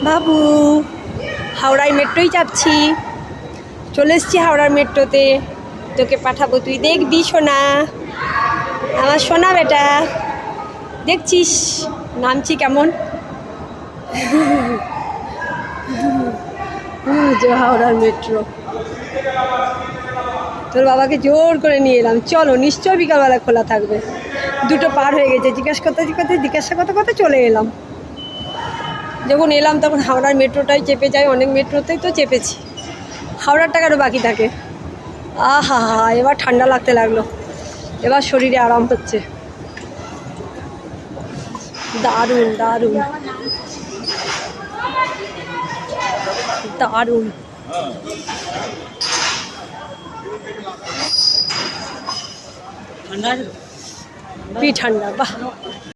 বাবু হাওড়ায় মেট্রোই চাপছি, চলে এসছি হাওড়ার মেট্রোতে। তোকে পাঠাবো, তুই দেখবি সোনা, আমার সোনা বেটা। দেখছিস নামছি কেমন? যে হাওড়ার মেট্রো, তোর বাবাকে জোর করে নিয়ে এলাম, চলো নিশ্চয় বিকালবেলা খোলা থাকবে। 2টো পার হয়ে গেছে, জিজ্ঞাসা করতে চলে এলাম। যখন এলাম তখন হাওড়ার মেট্রোটাই চেপে যাই, অনেক মেট্রোতেই তো চেপেছি, হাওড়ার টাকারও বাকি থাকে। আহা হা, এবার ঠান্ডা লাগতে লাগলো, এবার শরীরে আরাম হচ্ছে। দারুণ দারুণ দারুণ, ঠান্ডা বাহ।